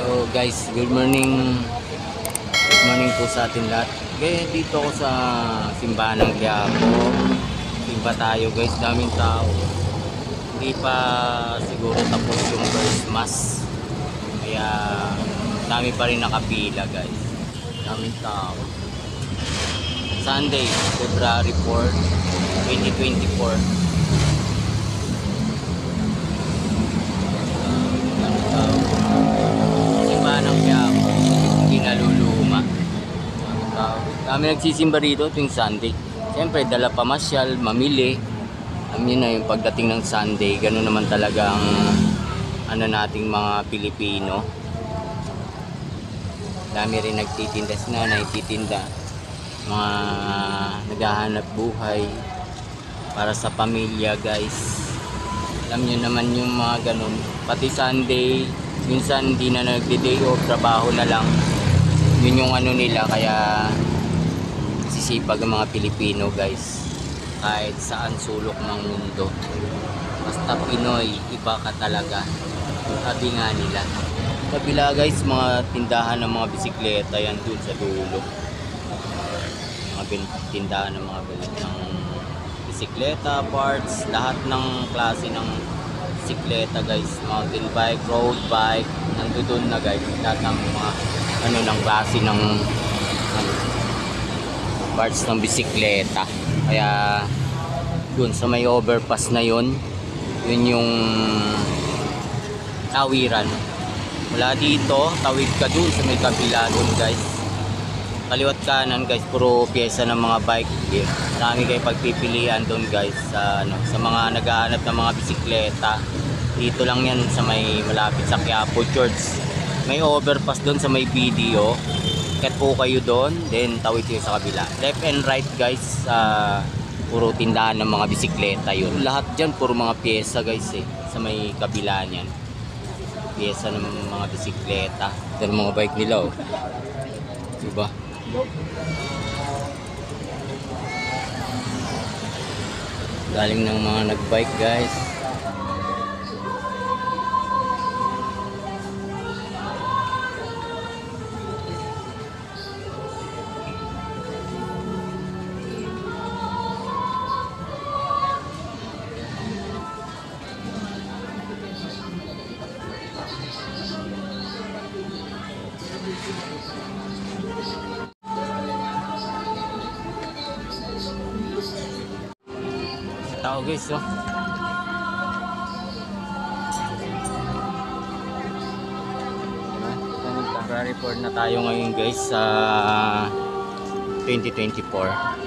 So guys, good morning. Good morning po sa atin lahat. Kaya dito ako sa simbahan ng Quiapo. Simba tayo guys, daming tao. Hindi pa siguro tapos yung first mass. Kaya dami pa rin nakapila guys. Daming tao. Sunday, February 4, 2024. Ng Quiapo, hindi naluluma. Kami nagsisimba rito tuwing Sunday. Siyempre dala pamasyal, mamili. Alam niyo na yung pagdating ng Sunday, gano'n naman talaga ang nating mga Pilipino. Dami rin nagtitinda na, nagtitinda. Mga naghahanap buhay para sa pamilya guys. Alam niyo naman yung mga gano'n. Pati Sunday, minsan hindi na nagde-day off, trabaho na lang. Yun yung nila, kaya sisipag ang mga Pilipino guys. Kahit saan sulok ng mundo, basta Pinoy, iba ka talaga. Sabi nga nila. Kabila guys, mga tindahan ng mga bisikleta yan dun sa dulo. Mga tindahan ng mga bisikleta, parts, lahat ng klase ng bisikleta guys, mountain bike, road bike, nandoon na guys, lahat ng mga ng klase ng parts ng bisikleta. Kaya dun sa may overpass na yun yung tawiran. Mula dito, tawid ka dun sa may kabila dun guys. Kaliwat kanan guys, puro pyesa ng mga bike. Marami kayo pagpipilian doon guys sa mga naghahanap ng mga bisikleta. Dito lang yan sa may malapit sa Quiapo Church. May overpass doon sa may video. Kat po kayo doon, then tawid kayo sa kabila. Left and right guys, puro tindahan ng mga bisikleta yun. Lahat dyan puro mga pyesa guys sa may kabila niyan. Pyesa ng mga bisikleta. Ito mga bike nila diba? Galing ng mga nagbike guys. Tao guys February 4 na tayo ngayon guys sa 2024.